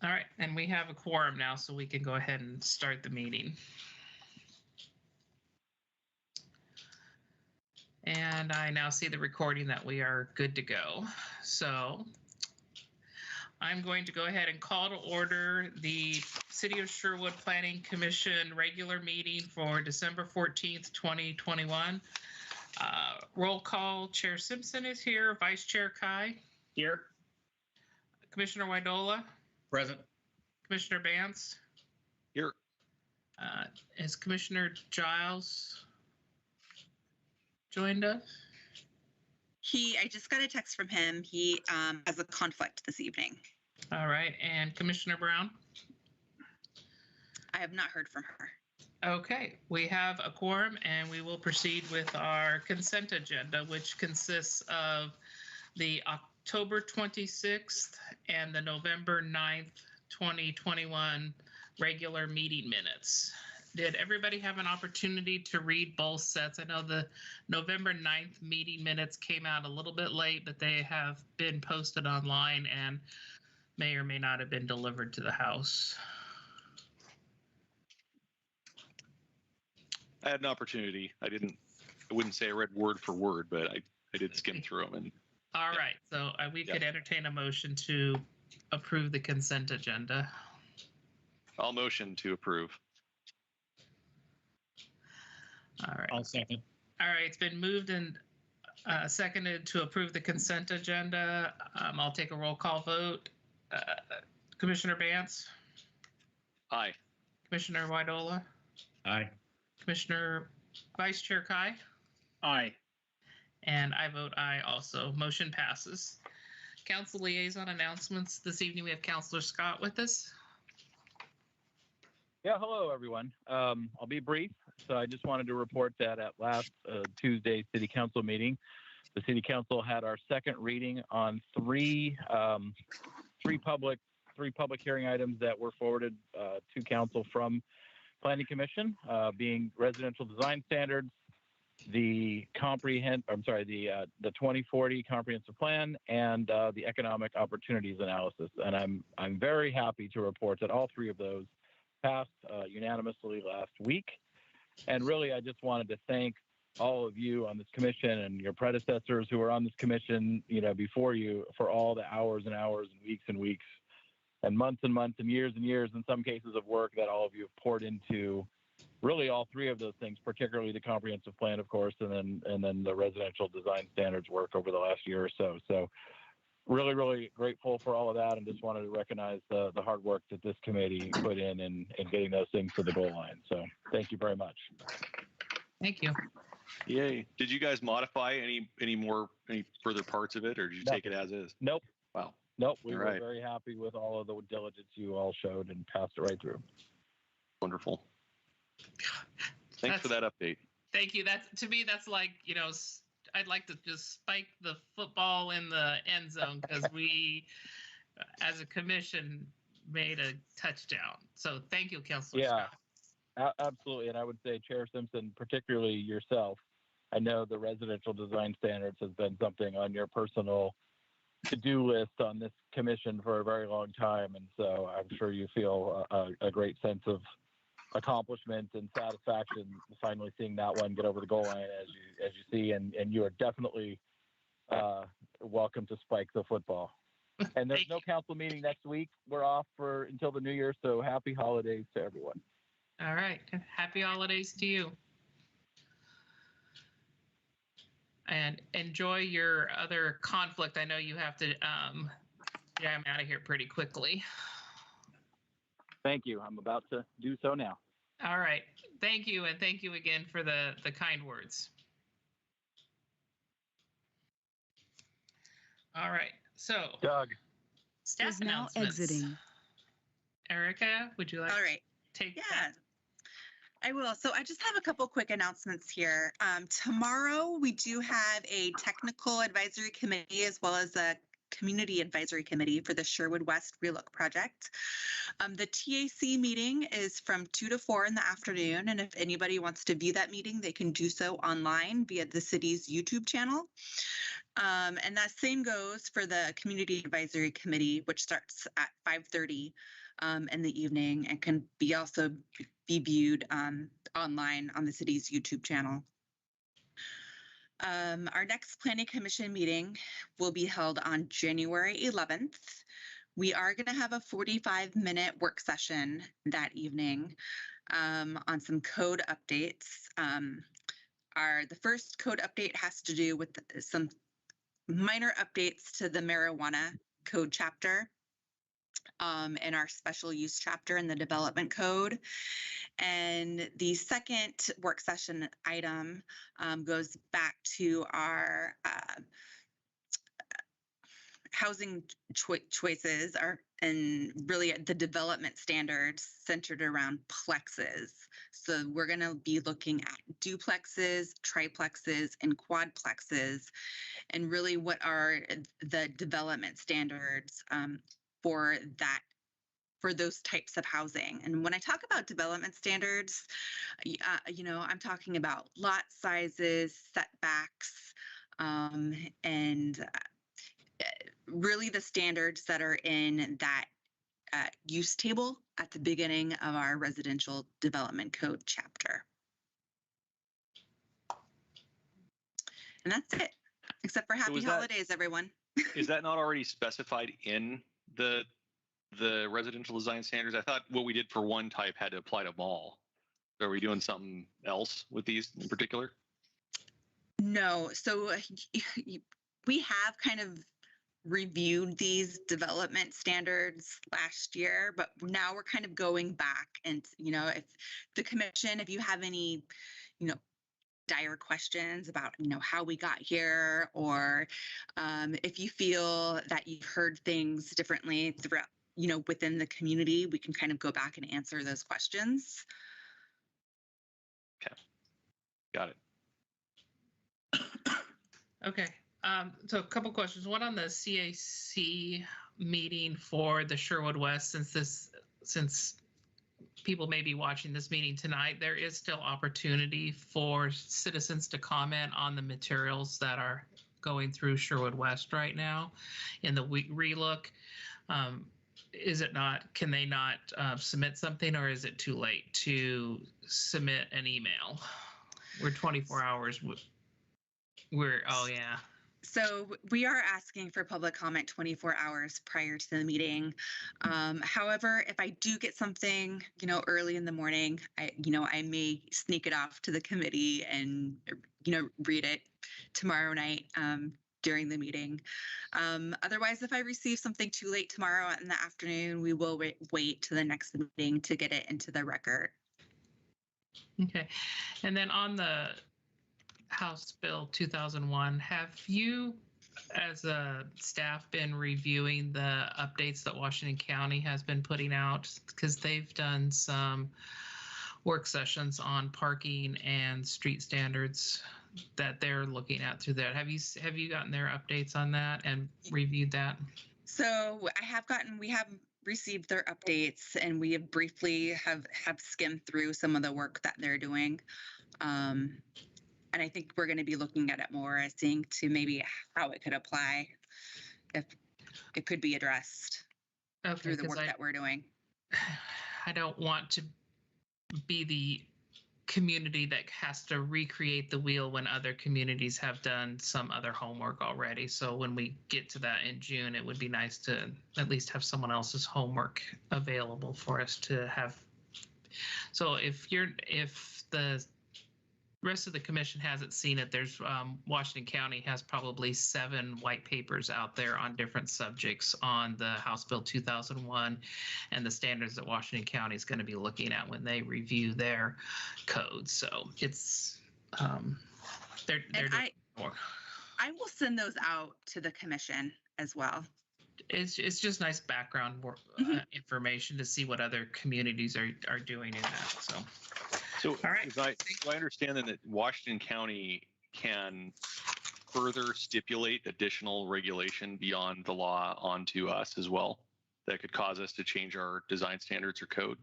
All right, and we have a quorum now, so we can go ahead and start the meeting. And I now see the recording that we are good to go. So I'm going to go ahead and call to order the City of Sherwood Planning Commission regular meeting for December 14th, 2021. Roll call, Chair Simpson is here, Vice Chair Kai. Here. Commissioner Widola. Present. Commissioner Bance. Here. Is Commissioner Giles joined us? I just got a text from him. He has a conflict this evening. All right, and Commissioner Brown? I have not heard from her. Okay, we have a quorum and we will proceed with our consent agenda, which consists of the October 26th and the November 9th, 2021 regular meeting minutes. Did everybody have an opportunity to read both sets? I know the November 9th meeting minutes came out a little bit late, but they have been posted online and may or may not have been delivered to the House. I had an opportunity. I wouldn't say I read word for word, but I did skim through them. And all right, so we could entertain a motion to approve the consent agenda. I'll motion to approve. All right. I'll second. All right, it's been moved and seconded to approve the consent agenda. I'll take a roll call vote. Commissioner Bance? Aye. Commissioner Widola? Aye. Commissioner Vice Chair Kai? Aye. And I vote aye also. Motion passes. Council liaison announcements. This evening we have Councilor Scott with us. Yeah, hello, everyone. I'll be brief. So I just wanted to report that at last Tuesday City Council meeting, the City Council had our second reading on three public hearing items that were forwarded to Council from Planning Commission, being residential design standards, the 2040 comprehensive plan, and the economic opportunities analysis. And I'm very happy to report that all three of those passed unanimously last week. And really, I just wanted to thank all of you on this commission and your predecessors who were on this commission, before you, for all the hours and hours and weeks and months and years in some cases of work that all of you have poured into really all three of those things, particularly the comprehensive plan, of course, and then the residential design standards work over the last year or so. So really, really grateful for all of that, and just wanted to recognize the hard work that this committee put in getting those things to the goal line. So thank you very much. Thank you. Yay. Did you guys modify any further parts of it, or did you take it as is? Nope. Wow. Nope. We were very happy with all of the diligence you all showed and passed it right through. Wonderful. Thanks for that update. Thank you. To me, that's like, I'd like to just spike the football in the end zone because we, as a commission, made a touchdown. So thank you, Councilor Scott. Absolutely. And I would say, Chair Simpson, particularly yourself, I know the residential design standards has been something on your personal to-do list on this commission for a very long time. And so I'm sure you feel a great sense of accomplishment and satisfaction finally seeing that one get over the goal line as you see, and you are definitely welcome to spike the football. And there's no council meeting next week. We're off until the new year, so happy holidays to everyone. All right, happy holidays to you, and enjoy your other conflict. I know you have to jam out of here pretty quickly. Thank you. I'm about to do so now. All right. Thank you. And thank you again for the kind words. All right. So, Doug. Staff announcements. Exiting. Erica, would you like to take that? I will. So I just have a couple quick announcements here. Tomorrow, we do have a technical advisory committee as well as a Community Advisory Committee for the Sherwood West Relook project. The TAC meeting is from 2 to 4 in the afternoon, and if anybody wants to view that meeting, they can do so online via the city's YouTube channel. And that same goes for the Community Advisory Committee, which starts at 5:30 in the evening and can be also be viewed online on the city's YouTube channel. Our next Planning Commission meeting will be held on January 11th. We are going to have a 45-minute work session that evening on some code updates. The first code update has to do with some minor updates to the marijuana code chapter and our special use chapter in the development code. And the second work session item goes back to our housing choices and really the development standards centered around plexes. So we're going to be looking at duplexes, triplexes, and quadplexes, and really what are the development standards for those types of housing. And when I talk about development standards, I'm talking about lot sizes, setbacks, and really the standards that are in that use table at the beginning of our residential development code chapter. And that's it, except for happy holidays, everyone. Is that not already specified in the residential design standards? I thought what we did for one type had to apply to them all. Are we doing something else with these in particular? No. So we have kind of reviewed these development standards last year, but now we're kind of going back and, if the commission, if you have any, dire questions about, how we got here, or if you feel that you've heard things differently throughout, within the community, we can kind of go back and answer those questions. Okay. Got it. Okay. So a couple questions. One on the CAC meeting for the Sherwood West, since people may be watching this meeting tonight, there is still opportunity for citizens to comment on the materials that are going through Sherwood West right now in the relook. Can they not submit something, or is it too late to submit an email? We're 24 hours. Oh yeah. So we are asking for public comment 24 hours prior to the meeting. However, if I do get something, early in the morning, I may sneak it off to the committee and, read it tomorrow night during the meeting. Otherwise, if I receive something too late tomorrow in the afternoon, we will wait to the next meeting to get it into the record. Okay. And then on the House Bill 2001, have you as a staff been reviewing the updates that Washington County has been putting out? Because they've done some work sessions on parking and street standards that they're looking at through that. Have you gotten their updates on that and reviewed that? So we have received their updates, and we have briefly have skimmed through some of the work that they're doing. And I think we're going to be looking at it more, seeing to maybe how it could apply, if it could be addressed through the work that we're doing. I don't want to be the community that has to recreate the wheel when other communities have done some other homework already. So when we get to that in June, it would be nice to at least have someone else's homework available for us to have. So if the rest of the commission hasn't seen it, there's Washington County has probably 7 white papers out there on different subjects on the House Bill 2001 and the standards that Washington County is going to be looking at when they review their code. So it's they're doing more. I will send those out to the commission as well. It's just nice background information to see what other communities are doing in that. So all right. Do I understand then that Washington County can further stipulate additional regulation beyond the law onto us as well that could cause us to change our design standards or code?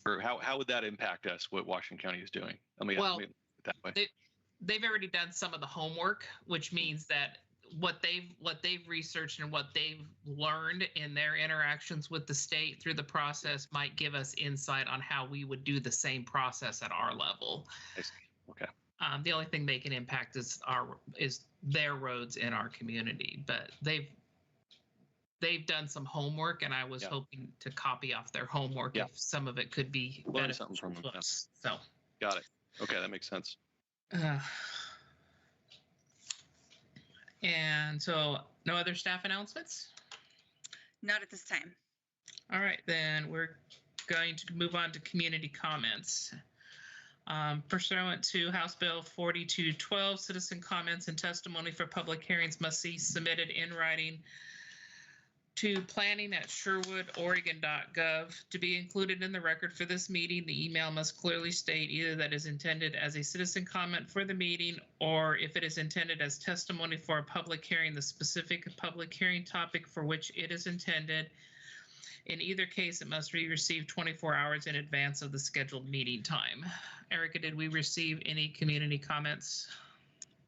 Or how would that impact us, what Washington County is doing? Let me put it that way. they've already done some of the homework, which means that what they've researched and what they've learned in their interactions with the state through the process might give us insight on how we would do the same process at our level. I see. Okay. The only thing they can impact is their roads in our community, but they've done some homework, and I was hoping to copy off their homework if some of it could be learn something from them. So got it. Okay, that makes sense. And so no other staff announcements? Not at this time. All right, then we're going to move on to community comments. Pursuant to House Bill 4212, citizen comments and testimony for public hearings must be submitted in writing to planning@sherwoodoregon.gov. To be included in the record for this meeting, the email must clearly state either that is intended as a citizen comment for the meeting, or if it is intended as testimony for a public hearing, the specific public hearing topic for which it is intended. In either case, it must be received 24 hours in advance of the scheduled meeting time. Erica, did we receive any community comments?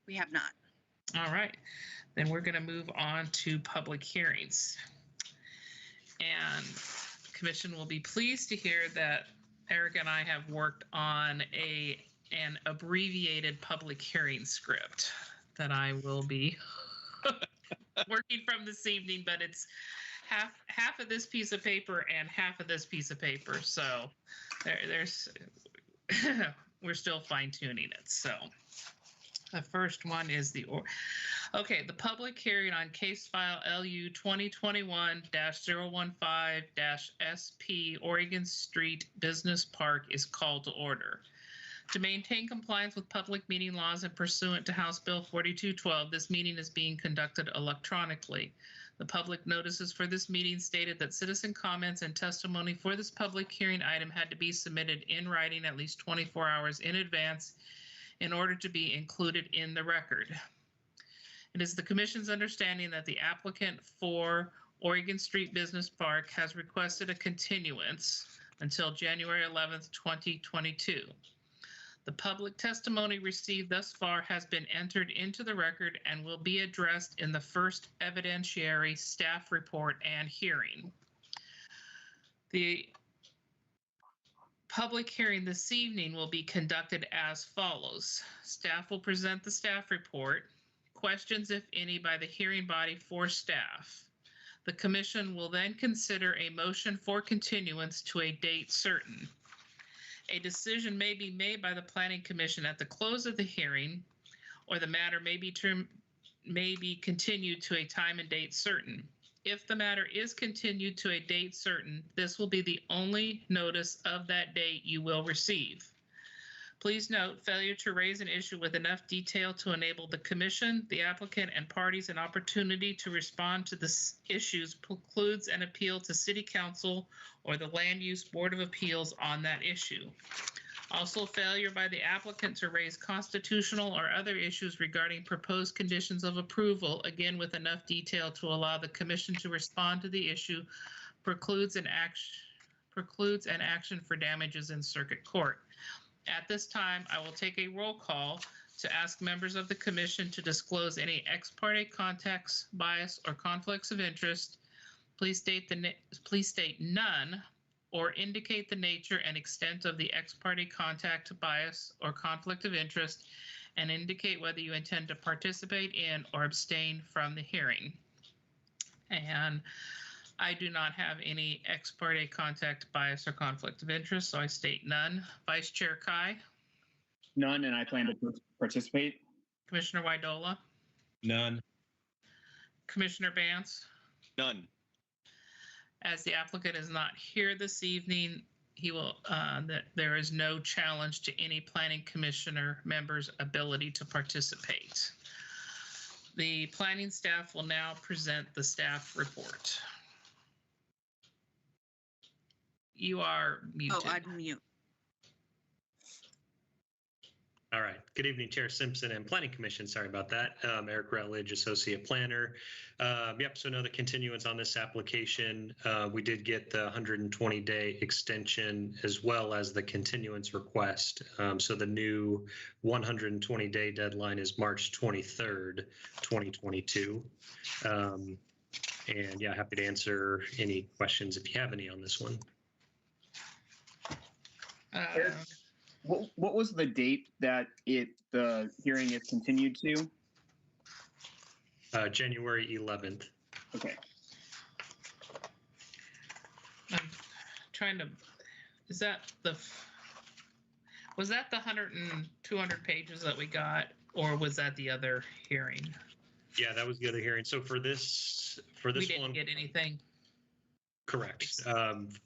We have not. All right, then we're going to move on to public hearings. And the commission will be pleased to hear that Erica and I have worked on an abbreviated public hearing script that I will be working from this evening, but it's half of this piece of paper and half of this piece of paper. So there's we're still fine tuning it. So the first one is the public hearing on case file LU 2021-015-SP Oregon Street Business Park is called to order. To maintain compliance with public meeting laws and pursuant to House Bill 4212, this meeting is being conducted electronically. The public notices for this meeting stated that citizen comments and testimony for this public hearing item had to be submitted in writing at least 24 hours in advance in order to be included in the record. It is the Commission's understanding that the applicant for Oregon Street Business Park has requested a continuance until January 11th, 2022. The public testimony received thus far has been entered into the record and will be addressed in the first evidentiary staff report and hearing. The public hearing this evening will be conducted as follows. Staff will present the staff report. Questions, if any, by the hearing body for staff. The commission will then consider a motion for continuance to a date certain. A decision may be made by the Planning Commission at the close of the hearing, or the matter may be continued to a time and date certain. If the matter is continued to a date certain, this will be the only notice of that date you will receive. Please note, failure to raise an issue with enough detail to enable the commission, the applicant, and parties an opportunity to respond to the issues precludes an appeal to City Council or the Land Use Board of Appeals on that issue. Also, failure by the applicant to raise constitutional or other issues regarding proposed conditions of approval, again with enough detail to allow the commission to respond to the issue, precludes an action for damages in circuit court. At this time, I will take a roll call to ask members of the commission to disclose any ex parte contacts, bias, or conflicts of interest. Please state none, or indicate the nature and extent of the ex parte contact, bias, or conflict of interest, and indicate whether you intend to participate in or abstain from the hearing. And I do not have any ex parte contact, bias, or conflict of interest, so I state none. Vice Chair Kai? None, and I plan to participate. Commissioner Widola? None. Commissioner Bance? None. As the applicant is not here this evening, he will. There is no challenge to any planning commissioner member's ability to participate. The planning staff will now present the staff report. You are muted. Oh, unmute. All right. Good evening, Chair Simpson and Planning Commission. Sorry about that. Eric Rutledge, Associate Planner. Yep, so another continuance on this application. We did get the 120-day extension as well as the continuance request. So the new 120-day deadline is March 23rd, 2022. And yeah, happy to answer any questions if you have any on this one. What was the date that the hearing is continued to? January 11th. Okay. I'm trying to, was that the 100 and 200 pages that we got, or was that the other hearing? Yeah, that was the other hearing. So for this We didn't one, get anything. correct.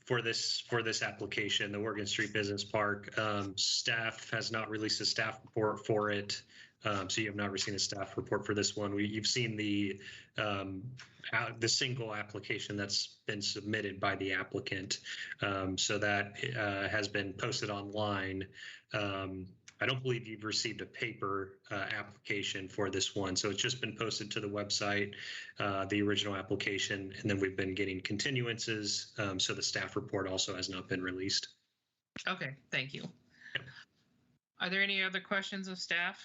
For this application, the Oregon Street Business Park, staff has not released a staff report for it. So you have not received a staff report for this one. You've seen the single application that's been submitted by the applicant. So that has been posted online. I don't believe you've received a paper application for this one. So it's just been posted to the website, the original application, and then we've been getting continuances. So the staff report also has not been released. Okay, thank you. Are there any other questions of staff?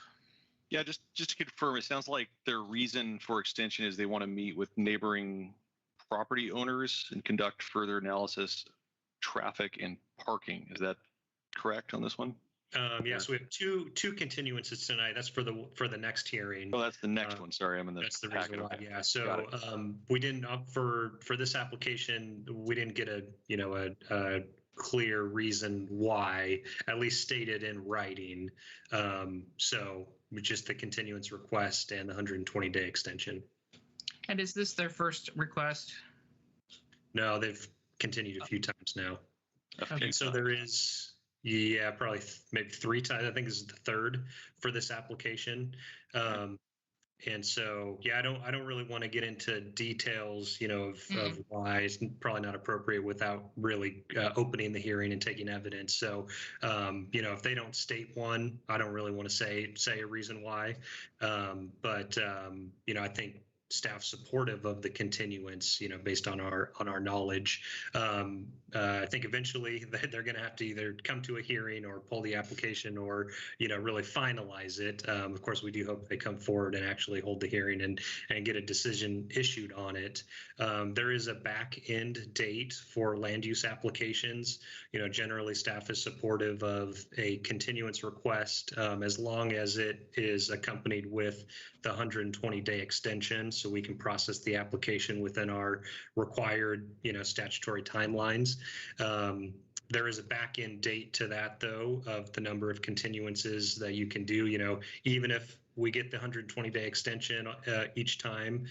Yeah, just to confirm, it sounds like their reason for extension is they want to meet with neighboring property owners and conduct further analysis, traffic and parking. Is that correct on this one? Yes, we have two continuances tonight. That's for the next hearing. Oh, that's the next one. Sorry, I'm in the That's the packet. reason why. Okay. Yeah. So we didn't for this application. We didn't get a clear reason why, at least stated in writing. So just the continuance request and the 120-day extension. And is this their first request? No, they've continued a few times now. Okay. And so there is, yeah, probably maybe 3 times. I think this is the 3rd for this application. And so, yeah, I don't really want to get into details, of why it's probably not appropriate without really opening the hearing and taking evidence. So, if they don't state one, I don't really want to say a reason why. But I think staff supportive of the continuance, based on our knowledge. I think eventually they're going to have to either come to a hearing or pull the application or, really finalize it. Of course, we do hope they come forward and actually hold the hearing and get a decision issued on it. There is a back end date for land use applications. Generally staff is supportive of a continuance request as long as it is accompanied with the 120-day extension, so we can process the application within our required, statutory timelines. There is a back end date to that, though, of the number of continuances that you can do. Even if we get the 120-day extension each time,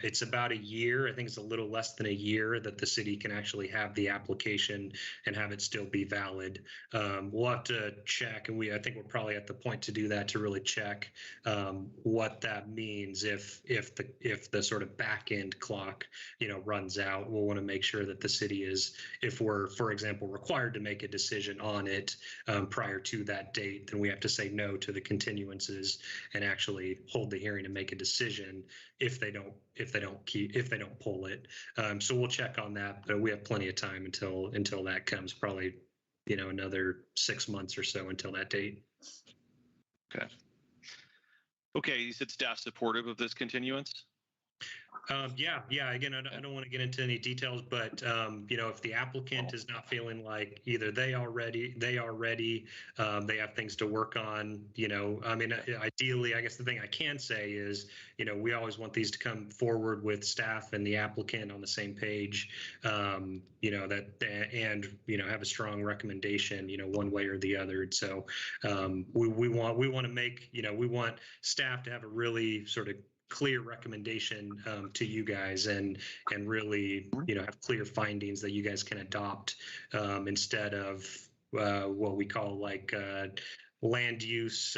it's about a year. I think it's a little less than a year that the city can actually have the application and have it still be valid. We'll have to check, and I think we're probably at the point to do that, to really check what that means if the sort of back end clock runs out. We'll want to make sure that the city is, if we're, for example, required to make a decision on it prior to that date, then we have to say no to the continuances and actually hold the hearing and make a decision if they don't pull it. So we'll check on that, but we have plenty of time until that comes, probably another 6 months or so until that date. Okay, you said staff supportive of this continuance? Yeah. Again, I don't want to get into any details, but if the applicant is not feeling like either they are ready, they have things to work on. Ideally, I guess the thing I can say is, we always want these to come forward with staff and the applicant on the same page. And have a strong recommendation, one way or the other. So we want to make, we want staff to have a really sort of clear recommendation to you guys and really have clear findings that you guys can adopt instead of what we call land use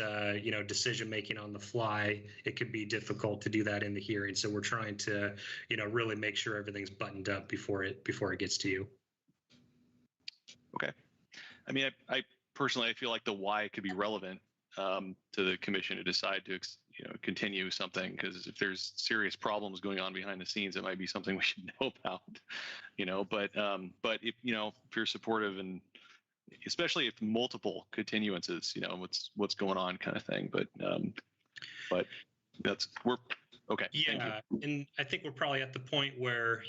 decision making on the fly. It could be difficult to do that in the hearing, so we're trying to really make sure everything's buttoned up before it gets to you. Okay. I mean, I personally, I feel like the why could be relevant. to the commission to decide to continue something, because if there's serious problems going on behind the scenes, it might be something we should know about. But if if you're supportive, and especially if multiple continuances, what's going on kind of thing. But we're okay. Yeah, and I think we're probably at the point where,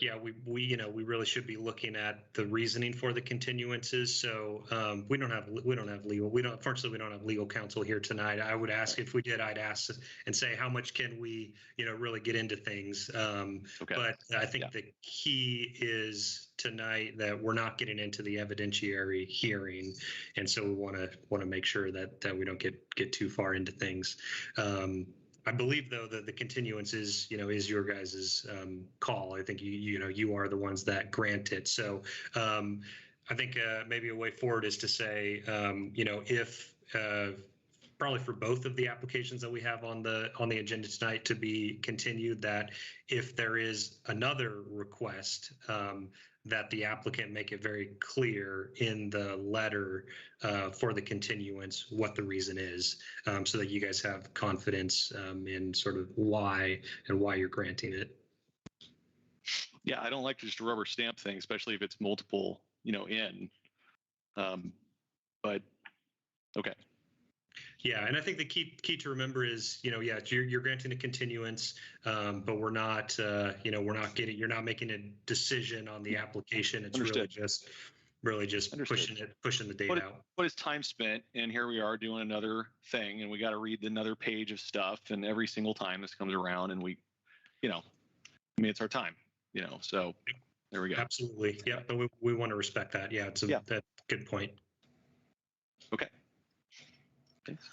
we really should be looking at the reasoning for the continuances. So we don't have legal. Unfortunately, we don't have legal counsel here tonight. I would ask, if we did, I'd ask and say, how much can we, really get into things. Okay. But I think the key is tonight that we're not getting into the evidentiary hearing, and so we want to make sure that we don't get too far into things. I believe, though, that the continuance is your guys's call. I think you are the ones that grant it. So I think maybe a way forward is to say, if probably for both of the applications that we have on the agenda tonight to be continued, that if there is another request, that the applicant make it very clear in the letter for the continuance what the reason is, so that you guys have confidence in sort of why you're granting it. Yeah, I don't like just a rubber stamp thing, especially if it's multiple, but okay. Yeah, and I think the key to remember is, you're granting a continuance, but we're not, you're not making a decision on the application. It's really just pushing the date out. But it's time spent, and here we are doing another thing, and we got to read another page of stuff, and every single time this comes around, and we, it's our time, so there we go. Absolutely. Yeah, but we want to respect that. Yeah, that's a good point. Okay. Thanks.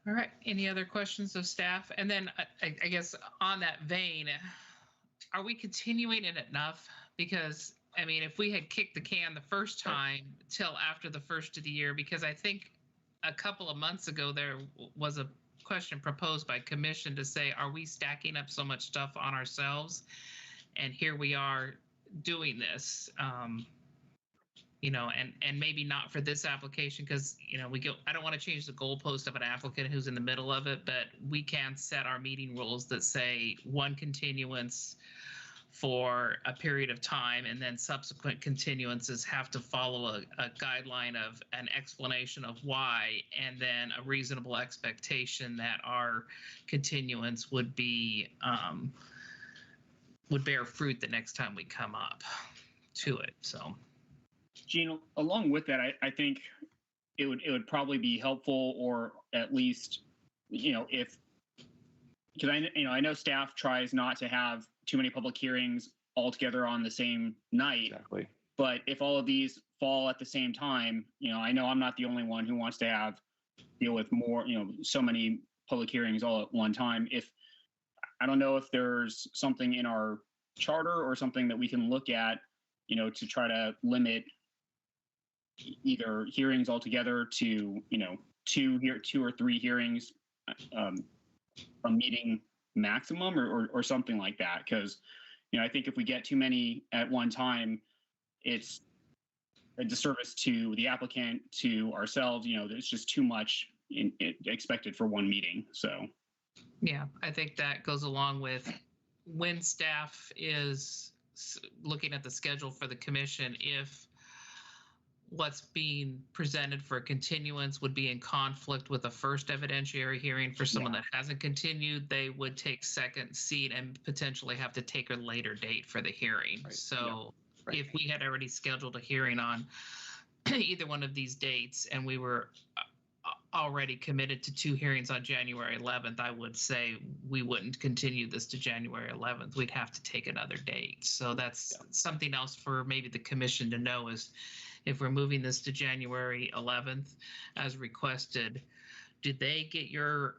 All right. Any other questions of staff? And then I guess on that vein, are we continuing it enough? Because if we had kicked the can the first time till after the first of the year, because I think a couple of months ago there was a question proposed by commission to say, are we stacking up so much stuff on ourselves? And here we are doing this. And maybe not for this application, because I don't want to change the goalpost of an applicant who's in the middle of it, but we can set our meeting rules that say one continuance for a period of time, and then subsequent continuances have to follow a guideline of an explanation of why, and then a reasonable expectation that our continuance would be would bear fruit the next time we come up to it. So. Gene, along with that, I think it would probably be helpful, or at least, because I know staff tries not to have too many public hearings all together on the same night. Exactly. But if all of these fall at the same time, I know I'm not the only one who wants to deal with more, so many public hearings all at one time. I don't know if there's something in our charter or something that we can look at, to try to limit either hearings altogether to two or three hearings a meeting maximum, or something like that, because I think if we get too many at one time, it's a disservice to the applicant, to ourselves. There's just too much expected for one meeting. So yeah, I think that goes along with when staff is looking at the schedule for the commission. If what's being presented for continuance would be in conflict with the first evidentiary hearing for someone that hasn't continued, they would take second seat and potentially have to take a later date for the hearing. Right. So if we had already scheduled a hearing on either one of these dates, and we were already committed to two hearings on January 11th, I would say we wouldn't continue this to January 11th. We'd have to take another date. So that's something else for maybe the commission to know, is if we're moving this to January 11th as requested, did they get your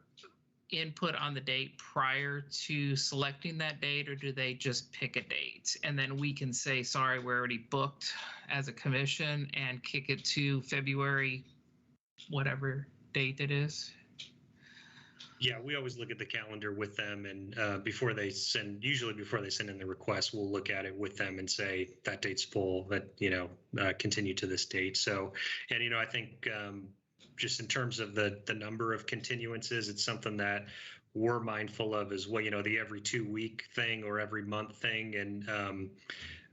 input on the date prior to selecting that date, or do they just pick a date? And then we can say, sorry, we're already booked as a commission, and kick it to February, whatever date it is. Yeah, we always look at the calendar with them, and before they send in the request, we'll look at it with them and say that date's full, that continue to this date. So, and I think just in terms of the number of continuances, it's something that we're mindful of as well, the every 2-week thing or every month thing. And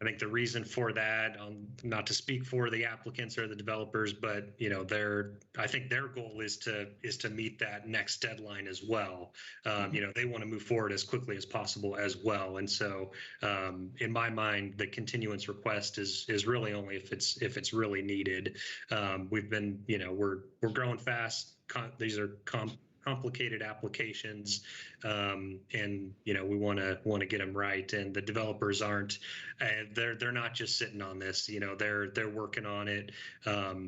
I think the reason for that, not to speak for the applicants or the developers, but I think their goal is to meet that next deadline as well. They want to move forward as quickly as possible as well. And so, in my mind, the continuance request is really only if it's really needed. We've been, we're growing fast. These are complicated applications, and we want to get them right. And the developers aren't, they're not just sitting on this. They're working on it.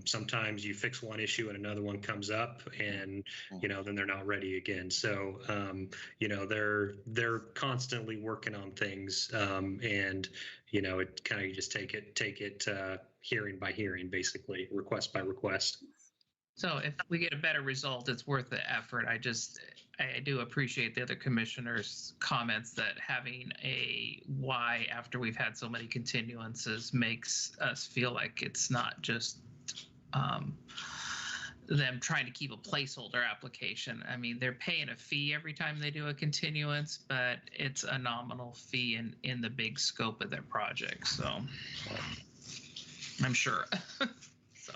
Sometimes you fix one issue and another one comes up, and then they're not ready again. So they're constantly working on things, and it kind of, you just take it hearing by hearing, basically, request by request. So if we get a better result, it's worth the effort. I do appreciate the other commissioners' comments that having a why after we've had so many continuances makes us feel like it's not just them trying to keep a placeholder application. I mean, they're paying a fee every time they do a continuance, but it's a nominal fee in the big scope of their project. So I'm sure. So.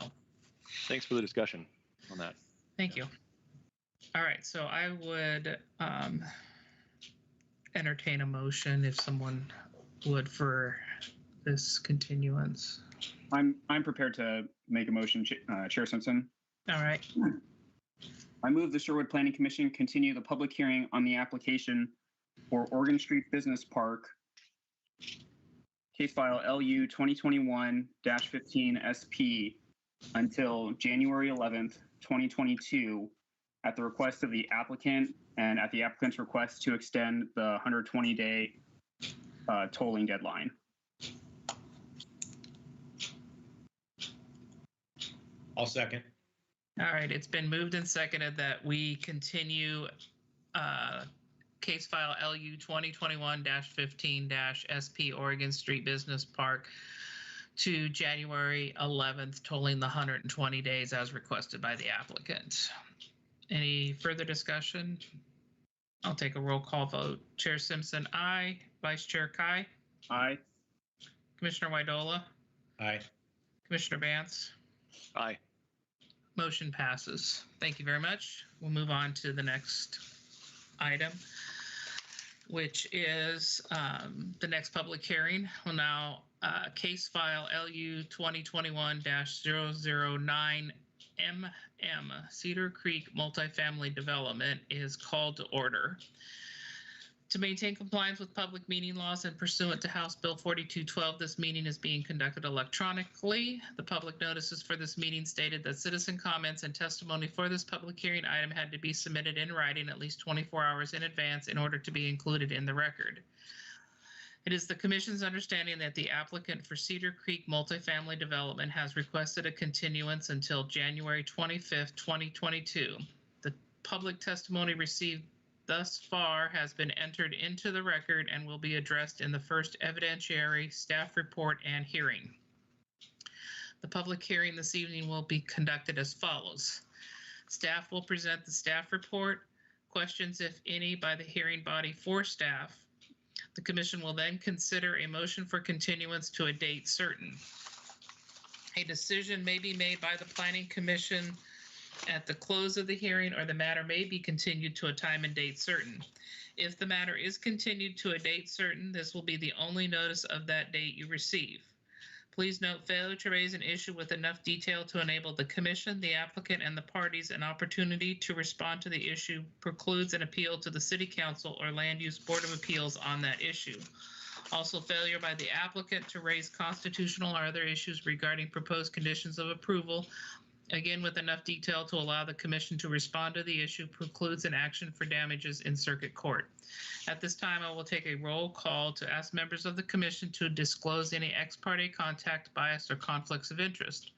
Thanks for the discussion on that. Thank you. All right, so I would entertain a motion if someone would for this continuance. I'm prepared to make a motion, Chair Simpson. All right. I move the Sherwood Planning Commission continue the public hearing on the application for Oregon Street Business Park, case file LU 2021-15 SP, until January 11th, 2022, at the request of the applicant and at the applicant's request to extend the 120-day tolling deadline. I'll second. All right, it's been moved and seconded that we continue case file LU 2021-15 SP Oregon Street Business Park to January 11th, tolling the 120 days as requested by the applicant. Any further discussion? I'll take a roll call vote. Chair Simpson, aye. Vice Chair Kai? Aye. Commissioner Widola? Aye. Commissioner Bance? Aye. Motion passes. Thank you very much. We'll move on to the next item, which is the next public hearing. Well, now case file LU 2021-009 MM Cedar Creek Multifamily Development is called to order. To maintain compliance with public meeting laws and pursuant to House Bill 4212, this meeting is being conducted electronically. The public notices for this meeting stated that citizen comments and testimony for this public hearing item had to be submitted in writing at least 24 hours in advance in order to be included in the record. It is the Commission's understanding that the applicant for Cedar Creek Multifamily Development has requested a continuance until January 25th, 2022. The public testimony received thus far has been entered into the record and will be addressed in the first evidentiary staff report and hearing. The public hearing this evening will be conducted as follows. Staff will present the staff report, questions, if any, by the hearing body for staff. The Commission will then consider a motion for continuance to a date certain. A decision may be made by the Planning Commission at the close of the hearing, or the matter may be continued to a time and date certain. If the matter is continued to a date certain, this will be the only notice of that date you receive. Please note, failure to raise an issue with enough detail to enable the Commission, the applicant, and the parties an opportunity to respond to the issue precludes an appeal to the City Council or Land Use Board of Appeals on that issue. Also, failure by the applicant to raise constitutional or other issues regarding proposed conditions of approval, again with enough detail to allow the Commission to respond to the issue, precludes an action for damages in circuit court. At this time, I will take a roll call to ask members of the Commission to disclose any ex parte contact, bias, or conflicts of interest.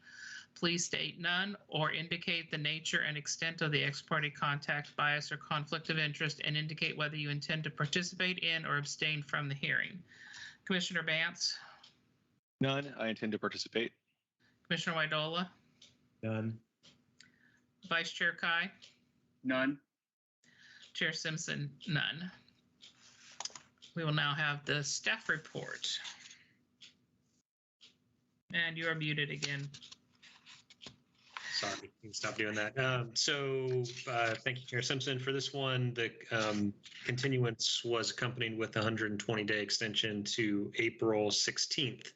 Please state none or indicate the nature and extent of the ex parte contact, bias, or conflict of interest, and indicate whether you intend to participate in or abstain from the hearing. Commissioner Bance? None. I intend to participate. Commissioner Widola? None. Vice Chair Kai, None. Chair Simpson, none. We will now have the staff report. And you are muted again. Sorry, you can stop doing that. Thank you, Chair Simpson, for this one. The continuance was accompanied with a 120-day extension to April 16th,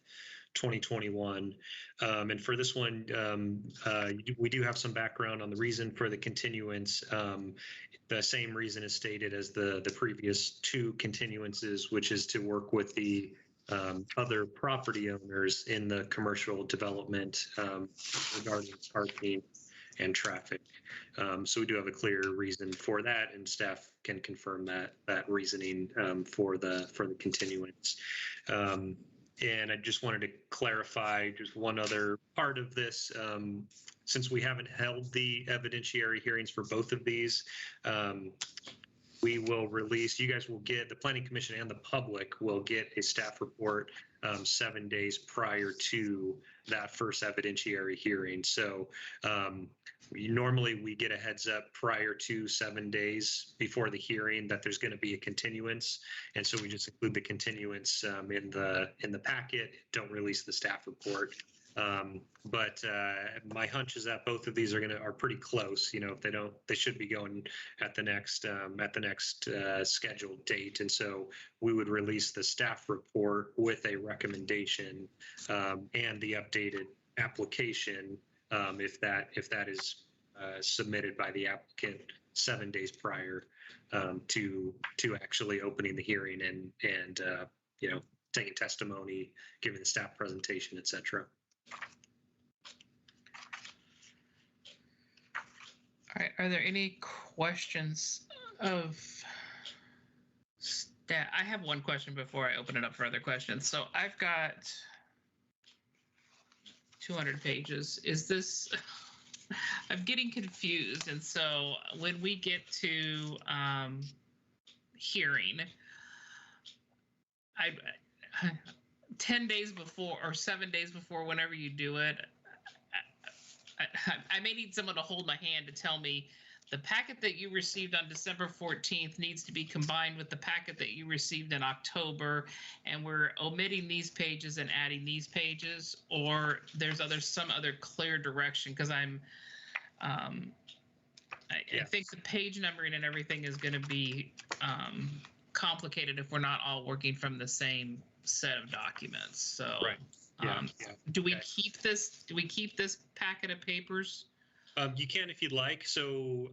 2021. And for this one, we do have some background on the reason for the continuance. The same reason is stated as the previous two continuances, which is to work with the other property owners in the commercial development regarding parking and traffic. So we do have a clear reason for that, and staff can confirm that reasoning for the continuance. And I just wanted to clarify just one other part of this. Since we haven't held the evidentiary hearings for both of these, we will release, you guys will get, the Planning Commission and the public will get a staff report 7 days prior to that first evidentiary hearing. So normally we get a heads up prior to 7 days before the hearing that there's going to be a continuance. And so we just include the continuance in the packet, don't release the staff report. But my hunch is that both of these are pretty close. You know, if they don't, they should be going at the next scheduled date. And so we would release the staff report with a recommendation and the updated application if that is submitted by the applicant 7 days prior to actually opening the hearing and you know, taking testimony, giving the staff presentation, et cetera. All right, are there any questions of staff? I have one question before I open it up for other questions. So I've got 200 pages. Is this, I'm getting confused. And so when we get to hearing, 10 days before or 7 days before, whenever you do it, I may need someone to hold my hand to tell me the packet that you received on December 14th needs to be combined with the packet that you received in October, and we're omitting these pages and adding these pages, or there's some other clear direction, because I think the page numbering and everything is going to be complicated if we're not all working from the same set of documents. So right. Do we keep this? Do we keep this packet of papers? You can if you'd like. So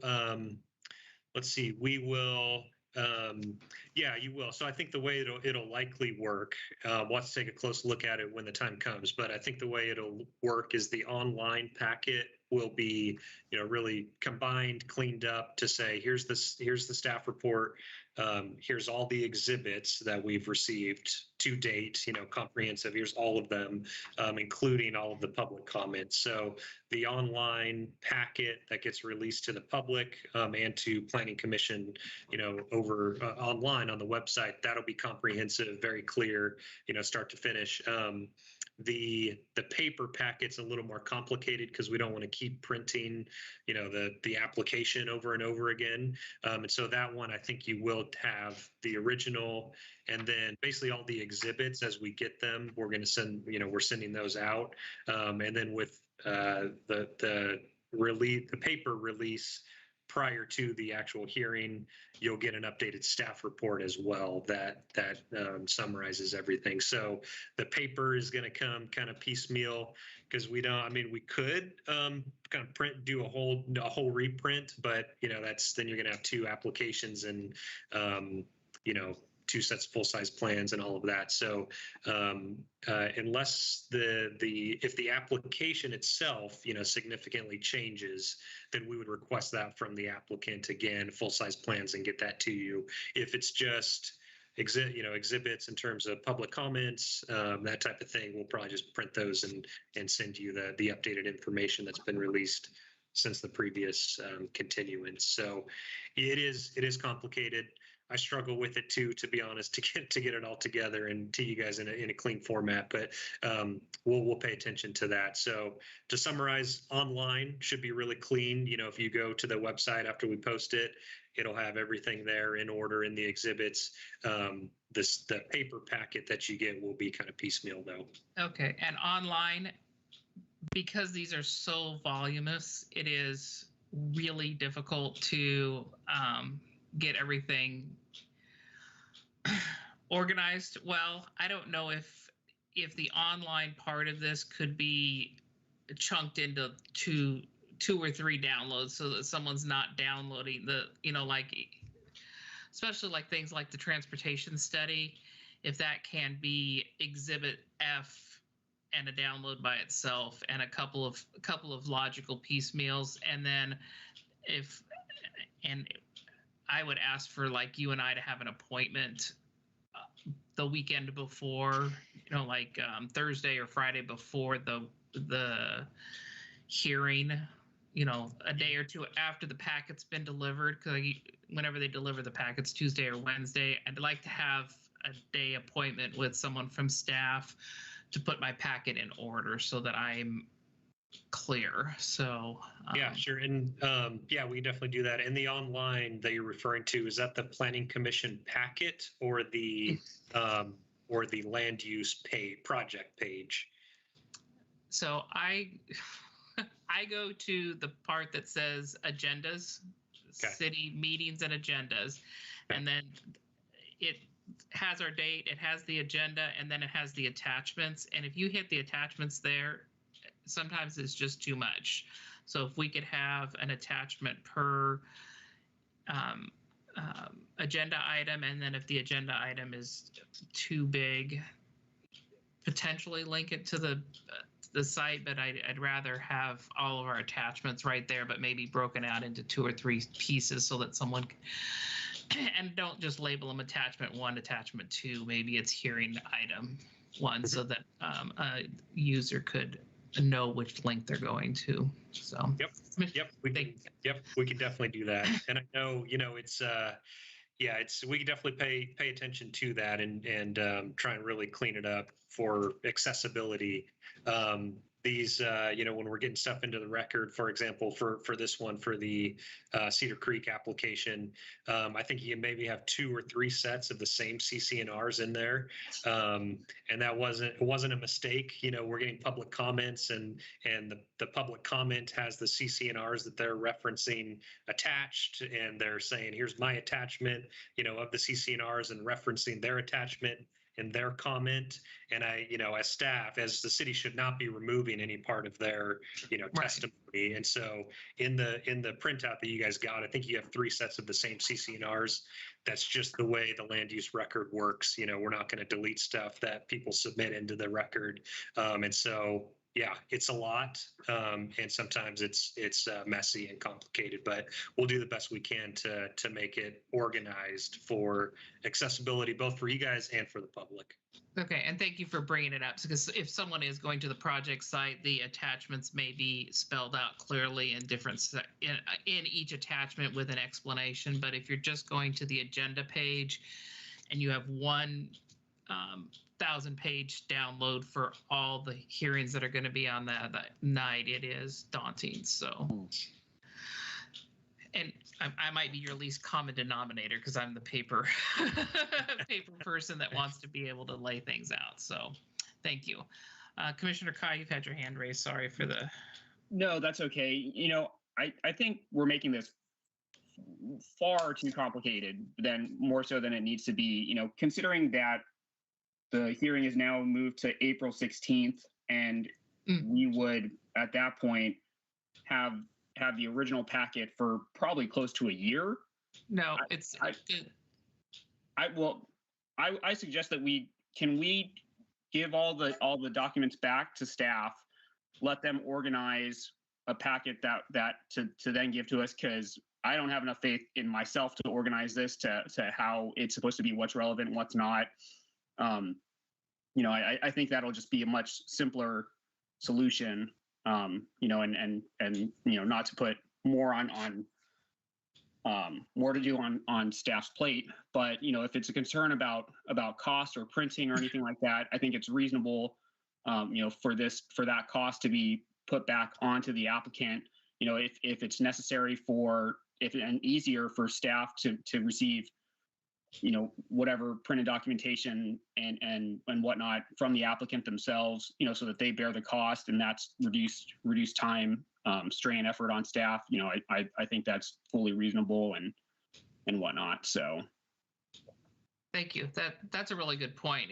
let's see. We will. Yeah, you will. So I think the way it'll likely work. We'll have to take a close look at it when the time comes. But I think the way it'll work is the online packet will be, you know, really combined, cleaned up to say, here's the staff report. Here's all the exhibits that we've received to date, you know, comprehensive. Here's all of them, including all of the public comments. So the online packet that gets released to the public and to Planning Commission, you know, over online on the website, that'll be comprehensive, very clear, you know, start to finish. The paper packet's a little more complicated because we don't want to keep printing, you know, the application over and over again. And so that one, I think you will have the original, and then basically all the exhibits as we get them, we're going to send, you know, we're sending those out. And then with the paper release prior to the actual hearing, you'll get an updated staff report as well that summarizes everything. So the paper is going to come kind of piecemeal because we don't. I mean, we could kind of do a whole reprint, but you know, then you're going to have two applications and you know, two sets of full-size plans and all of that. So unless if the application itself, you know, significantly changes, then we would request that from the applicant again, full-size plans, and get that to you. If it's just exhibits in terms of public comments, that type of thing, we'll probably just print those and send you the updated information that's been released since the previous continuance. So it is complicated. I struggle with it too, to be honest, to get it all together and to you guys in a clean format. But we'll pay attention to that. So to summarize, online should be really clean. You know, if you go to the website after we post it, it'll have everything there in order in the exhibits. The paper packet that you get will be kind of piecemeal though. Okay, and online, because these are so voluminous, it is really difficult to get everything organized well. I don't know if the online part of this could be chunked into two or three downloads so that someone's not downloading the, you know, like, especially like things like the transportation study, if that can be exhibit F and a download by itself and a couple of logical piecemeals. And then I would ask for like you and I to have an appointment the weekend before, you know, like Thursday or Friday before the hearing, you know, a day or two after the packet's been delivered, because whenever they deliver the packets, Tuesday or Wednesday, I'd like to have a day appointment with someone from staff to put my packet in order so that I'm clear. So yeah, sure. And yeah, we can definitely do that. And the online that you're referring to, is that the Planning Commission packet or the land use project page? So I go to the part that says agendas, Okay. city meetings and agendas, and then it has our date, it has the agenda, and then it has the attachments. And if you hit the attachments there, sometimes it's just too much. So if we could have an attachment per agenda item, and then if the agenda item is too big, potentially link it to the site, but I'd rather have all of our attachments right there, but maybe broken out into 2 or 3 pieces so that someone and don't just label them attachment 1, attachment 2. Maybe it's hearing item 1, so that a user could know which link they're going to. So Yep, we can definitely do that. And I know, you know, it's we can definitely pay attention to that and try and really clean it up for accessibility. These, you know, when we're getting stuff into the record, for example, for this one, for the Cedar Creek application, I think you maybe have 2 or 3 sets of the same CC&Rs in there. And that wasn't a mistake. You know, we're getting public comments and the public comment has the CC&Rs that they're referencing attached, and they're saying, here's my attachment, you know, of the CC&Rs, and referencing their attachment in their comment. And I, you know, as staff, as the city should not be removing any part of their, you know, testimony. And so in the printout that you guys got, I think you have 3 sets of the same CC&Rs. That's just the way the land use record works. You know, we're not going to delete stuff that people submit into the record. And so, yeah, it's a lot. And sometimes it's messy and complicated, but we'll do the best we can to make it organized for accessibility, both for you guys and for the public. okay, and thank you for bringing it up, because if someone is going to the project site, the attachments may be spelled out clearly in different in each attachment with an explanation. But if you're just going to the agenda page and you have 1,000-page download for all the hearings that are going to be on that night, it is daunting. So, and I might be your least common denominator because I'm the paper person that wants to be able to lay things out. So thank you. Commissioner Kai, you've had your hand raised. Sorry for the... No, that's okay. You know, I think we're making this far too complicated, more so than it needs to be. You know, considering that the hearing is now moved to April 16th, and we would, at that point, have the original packet for probably close to a year. No, I suggest that we give all the documents back to staff, let them organize a packet that to then give to us, because I don't have enough faith in myself to organize this to how it's supposed to be, what's relevant, what's not. You know, I think that'll just be a much simpler solution. You know, and you know, not to put more on more to do on staff's plate. But if it's a concern about cost or printing or anything like that, I think it's reasonable, for that cost to be put back onto the applicant. If it's necessary and easier for staff to receive, whatever printed documentation and whatnot from the applicant themselves, so that they bear the cost, and that's reduced time, strain, effort on staff. I think that's fully reasonable and whatnot. So. Thank you. That's a really good point.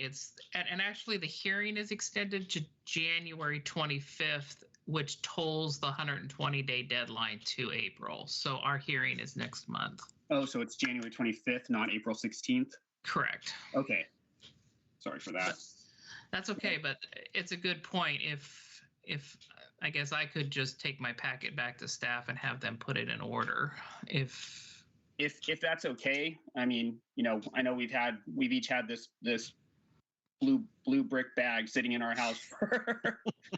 And actually the hearing is extended to January 25th, which tolls the 120-day deadline to April. So our hearing is next month. Oh, so it's January 25th, not April 16th? Correct. Okay. Sorry for that. That's okay, but it's a good point. If I guess I could just take my packet back to staff and have them put it in order. If that's okay. I mean, I know we've each had this blue brick bag sitting in our house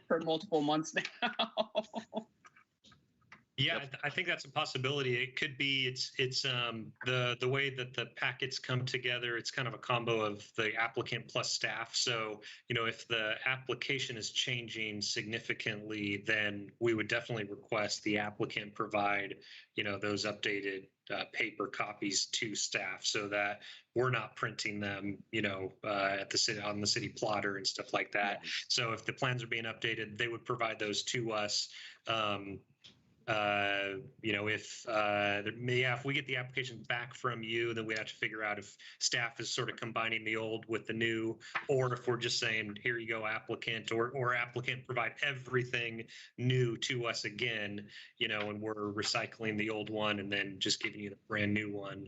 for multiple months now. Yeah, I think that's a possibility. It could be it's the way that the packets come together. It's kind of a combo of the applicant plus staff. So if the application is changing significantly, then we would definitely request the applicant provide those updated paper copies to staff, so that we're not printing them at the city on the city plotter and stuff like that. So if the plans are being updated, they would provide those to us. If we get the application back from you, then we have to figure out if staff is sort of combining the old with the new, or if we're just saying, here you go, applicant, or applicant provide everything new to us again, and we're recycling the old one and then just giving you the brand new one.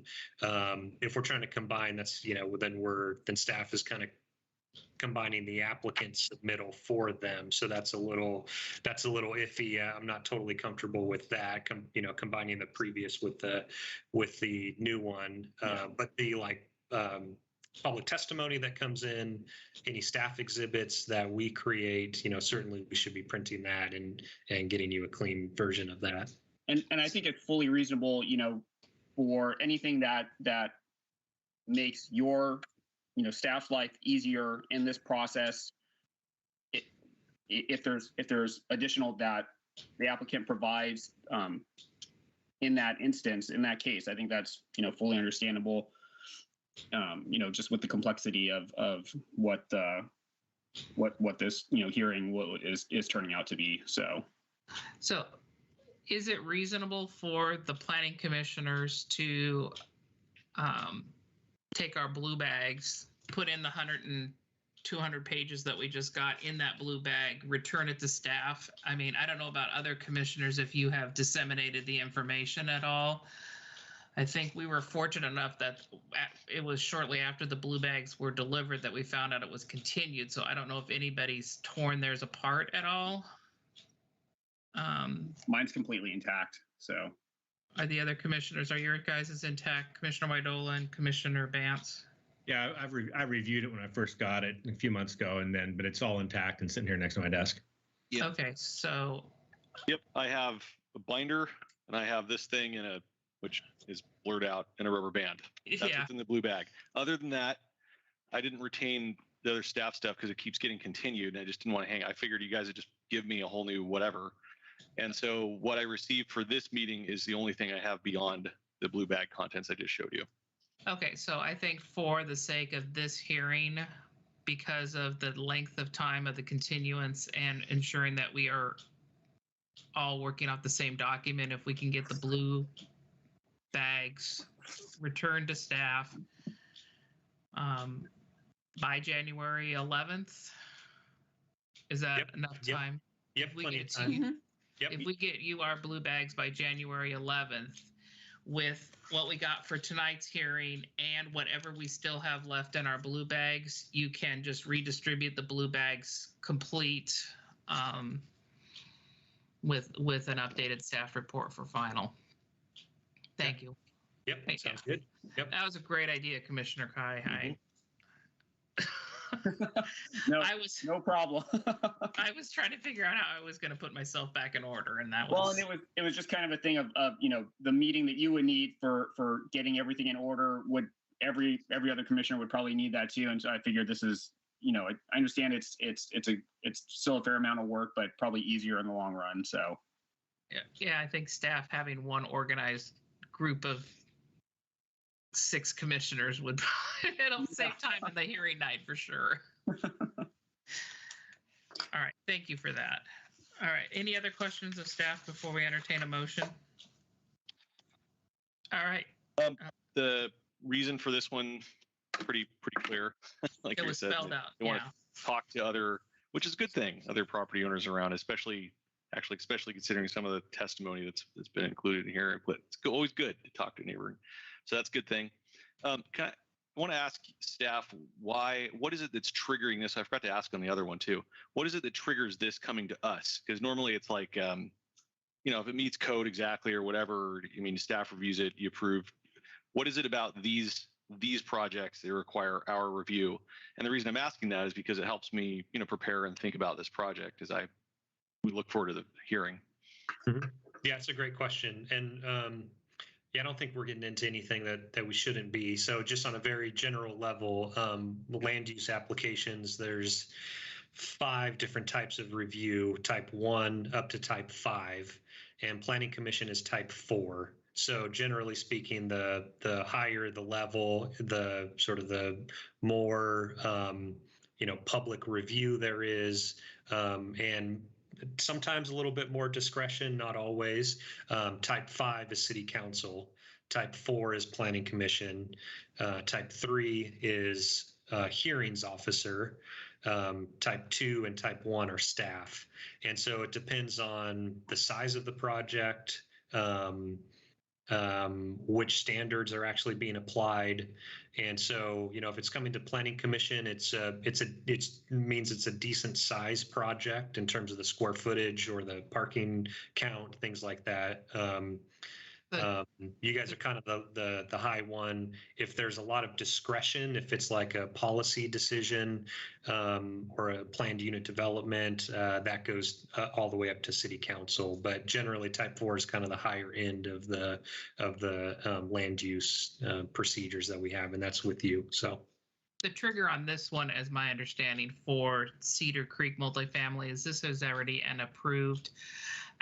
If we're trying to combine, that's, then staff is kind of combining the applicant's submittal for them. So that's a little iffy. I'm not totally comfortable with that. Combining the previous with the new one. But the public testimony that comes in, any staff exhibits that we create, certainly we should be printing that and getting you a clean version of that. And I think it's fully reasonable, for anything that makes your staff's life easier in this process. If there's additional that the applicant provides in that instance, in that case, I think that's fully understandable. Just with the complexity of what this hearing is turning out to be. So is it reasonable for the planning commissioners to take our blue bags, put in the 100 and 200 pages that we just got in that blue bag, return it to staff? I mean, I don't know about other commissioners if you have disseminated the information at all. I think we were fortunate enough that it was shortly after the blue bags were delivered that we found out it was continued. So I don't know if anybody's torn theirs apart at all. Mine's completely intact, so. Are the other commissioners, are your guys' intact, Commissioner Widola and Commissioner Bantz? Yeah, I reviewed it when I first got it a few months ago, but it's all intact and sitting here next to my desk. Yeah. Okay, so. Yep, I have a binder and I have this thing which is blurred out in a rubber band. That's what's in the blue bag. Other than that, I didn't retain the other staff stuff because it keeps getting continued and I just didn't want to hang. I figured you guys would just give me a whole new whatever. And so what I received for this meeting is the only thing I have beyond the blue bag contents I just showed you. Okay, so I think for the sake of this hearing, because of the length of time of the continuance and ensuring that we are all working off the same document, if we can get the blue bags returned to staff by January 11th, is that enough time? Yep, If we plenty get of time. If we get you our blue bags by January 11th, with what we got for tonight's hearing and whatever we still have left in our blue bags, you can just redistribute the blue bags complete with an updated staff report for final. Thank you. Yep, sounds good. Yep. That was a great idea, Commissioner Kai. No, I was no problem. I was trying to figure out how I was going to put myself back in order, and that Well, was and it was just kind of a thing of the meeting that you would need for getting everything in order would every other commissioner would probably need that too. And so I figured this is I understand it's still a fair amount of work, but probably easier in the long run. So yeah. I think staff having one organized group of 6 commissioners would it'll save time in the hearing night for sure. All right, thank you for that. All right, any other questions of staff before we entertain a motion? All right, The reason for this one, pretty clear. Like it you was said, spelled out. they Yeah, want to talk to other, which is a good thing, other property owners around, especially considering some of the testimony that's been included in here. But it's always good to talk to a neighbor. So that's a good thing. I want to ask staff what is it that's triggering this? I forgot to ask on the other one too. What is it that triggers this coming to us? Because normally it's like, if it meets code exactly or whatever, staff reviews it, you approve. What is it about these projects that require our review? And the reason I'm asking that is because it helps me, prepare and think about this project as we look forward to the hearing. Mm-hmm. Yeah, it's a great question. And I don't think we're getting into anything that we shouldn't be. So just on a very general level, land use applications, there's 5 different types of review, type 1 up to type 5, and planning commission is type 4. So generally speaking, the higher the level, the sort of the more public review there is, and sometimes a little bit more discretion, not always. Type 5 is city council. Type 4 is planning commission. Type 3 is hearings officer. Type 2 and type 1 are staff. And so it depends on the size of the project, which standards are actually being applied. And so, if it's coming to planning commission, it means it's a decent size project in terms of the square footage or the parking count, things like that. You guys are kind of the high one. If there's a lot of discretion, if it's like a policy decision or a planned unit development, that goes all the way up to city council. But generally, type 4 is kind of the higher end of the land use procedures that we have, and that's with you. So the trigger on this one, as my understanding for Cedar Creek multifamily, is this is already an approved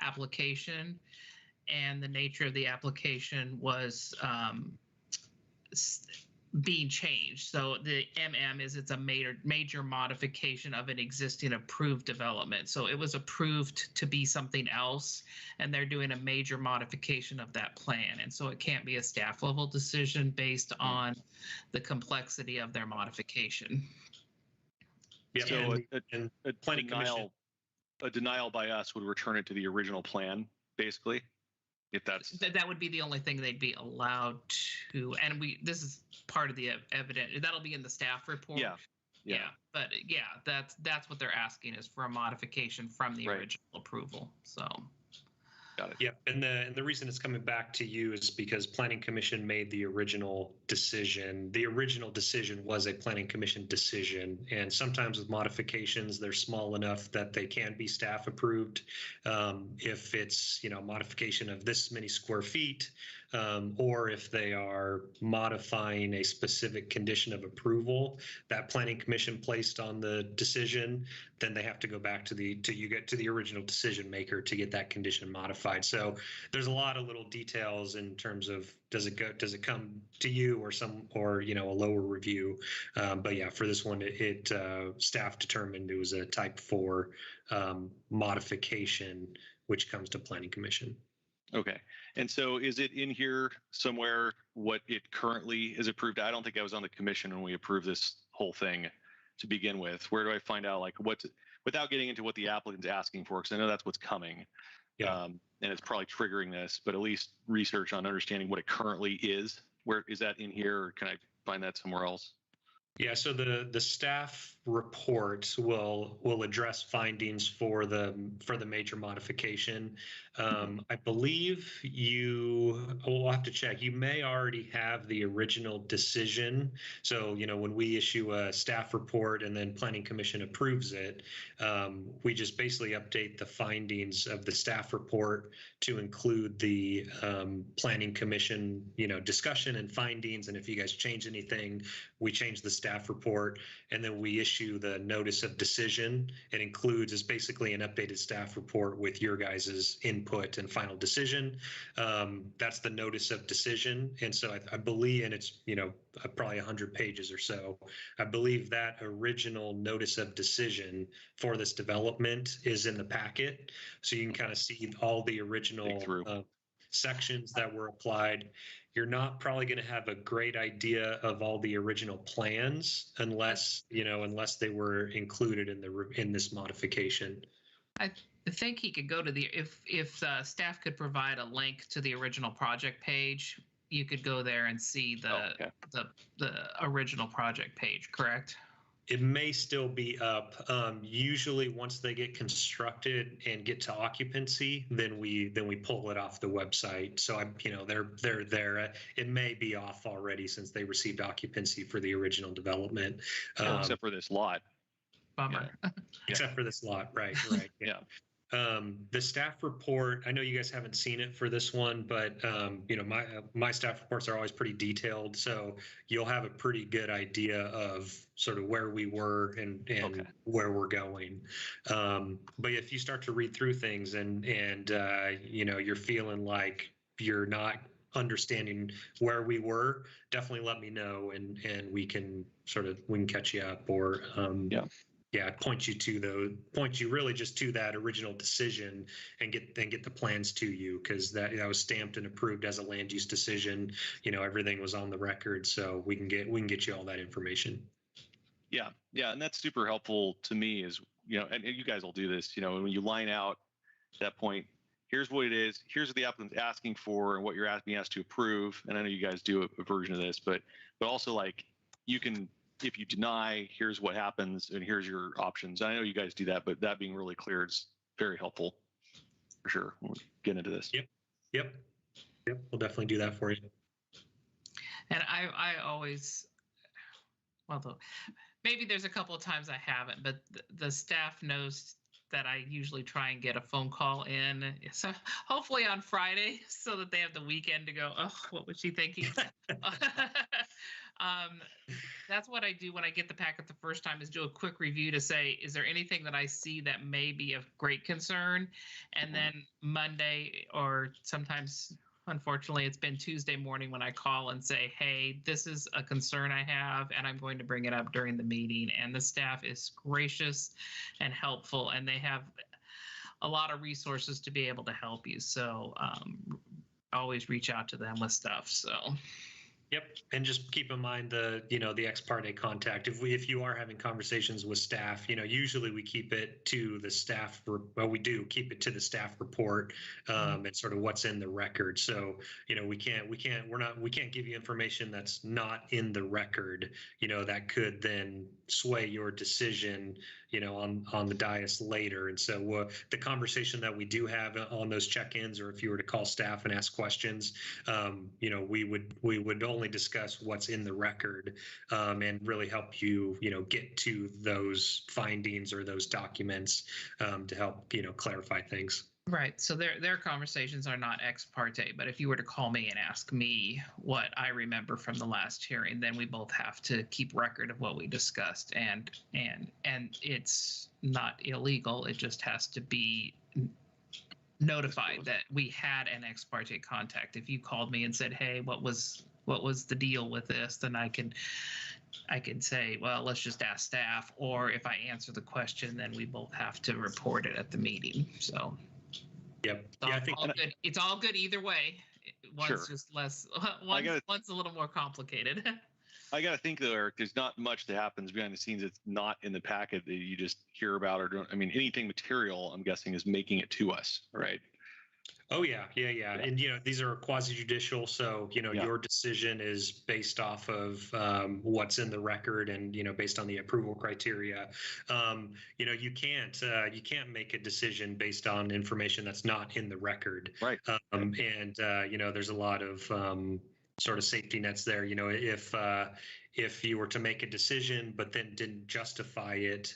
application. And the nature of the application was being changed. So the it's a major modification of an existing approved development. So it was approved to be something else, and they're doing a major modification of that plan. And so it can't be a staff level decision based on the complexity of their modification. Yeah. So a planning commission. A denial by us would return it to the original plan, basically. If that would be the only thing they'd be allowed to, and this is part of the evidence that'll be in the staff report. Yeah. But that's what they're asking is for a modification from the original approval. So. Got it. Yeah, and the reason it's coming back to you is because Planning Commission made the original decision. The original decision was a Planning Commission decision, and sometimes with modifications, they're small enough that they can be staff approved. If it's modification of this many square feet, or if they are modifying a specific condition of approval that Planning Commission placed on the decision, then they have to go back to the original decision maker to get that condition modified. So there's a lot of little details in terms of does it come to you or a lower review. But yeah, for this one, staff determined it was a type 4 modification, which comes to Planning Commission. Okay. And so is it in here somewhere what it currently is approved? I don't think I was on the commission when we approved this whole thing to begin with. Where do I find out without getting into what the applicant's asking for? Because I know that's what's coming. Yeah. And it's probably triggering this, but at least research on understanding what it currently is. Where is that in here, or can I find that somewhere else? Yeah, so the staff report will address findings for the major modification. I believe we'll have to check. You may already have the original decision. So, when we issue a staff report and then Planning Commission approves it, we just basically update the findings of the staff report to include the Planning Commission, discussion and findings. And if you guys change anything, we change the staff report, and then we issue the notice of decision. It includes, is basically an updated staff report with your guys's input and final decision. That's the notice of decision. And so I believe, and it's, probably 100 pages or so. I believe that original notice of decision for this development is in the packet. So you can kind of see all the original sections that were applied. You're not probably going to have a great idea of all the original plans unless they were included in this modification. I think he could go to if staff could provide a link to the original project page, you could go there and see the original project page, correct? It may still be up. Usually once they get constructed and get to occupancy, then we pull it off the website. So they're there. It may be off already since they received occupancy for the original development. Except for this lot. Bummer. Yeah. Except for this lot, right. Yeah. The staff report, I know you guys haven't seen it for this one, but my staff reports are always pretty detailed, so you'll have a pretty good idea of sort of where we were and where we're going. But if you start to read through things and you're feeling like you're not understanding where we were, definitely let me know and we can catch you up or point you really just to that original decision and get the plans to you, because that was stamped and approved as a land use decision. Everything was on the record, so we can get you all that information. Yeah, and that's super helpful to me is, and you guys will do this, when you line out that point, here's what it is, here's what the applicant's asking for and what you're being asked to approve. And I know you guys do a version of this, but also like you can, if you deny, here's what happens and here's your options. I know you guys do that, but that being really clear is very helpful for sure when we get into this. Yep. We'll definitely do that for you. And I always, maybe there's a couple of times I haven't, but the staff knows that I usually try and get a phone call in. So hopefully on Friday so that they have the weekend to go, oh, what was she thinking? That's what I do when I get the packet the first time, is do a quick review to say, is there anything that I see that may be of great concern? And then Monday, or sometimes, unfortunately, it's been Tuesday morning when I call and say, hey, this is a concern I have, and I'm going to bring it up during the meeting. And the staff is gracious and helpful, and they have a lot of resources to be able to help you. So always reach out to them with stuff. So. Yep, and just keep in mind the ex parte contact. If you are having conversations with staff, usually we keep it to the staff. We do keep it to the staff report and sort of what's in the record. So we can't give you information that's not in the record. That could then sway your decision. On the dais later. And so the conversation that we do have on those check-ins, or if you were to call staff and ask questions, we would only discuss what's in the record and really help you, get to those findings or those documents to help, clarify things. Right. So their conversations are not ex parte, but if you were to call me and ask me what I remember from the last hearing, then we both have to keep record of what we discussed, and it's not illegal. It just has to be notified that we had an ex parte contact. If you called me and said, hey, what was the deal with this, then I can say, well, let's just ask staff. Or if I answer the question, then we both have to report it at the meeting. So. Yep. It's all good either way. One's just less. One's a little more complicated. I got to think though, Eric, there's not much that happens behind the scenes that's not in the packet that you just hear about or don't. I mean, anything material, I'm guessing, is making it to us, right? Oh yeah. And these are quasi judicial, so Yeah. your decision is based off of what's in the record, and based on the approval criteria. You can't make a decision based on information that's not in the record. Right. And there's a lot of sort of safety nets there. If you were to make a decision but then didn't justify it,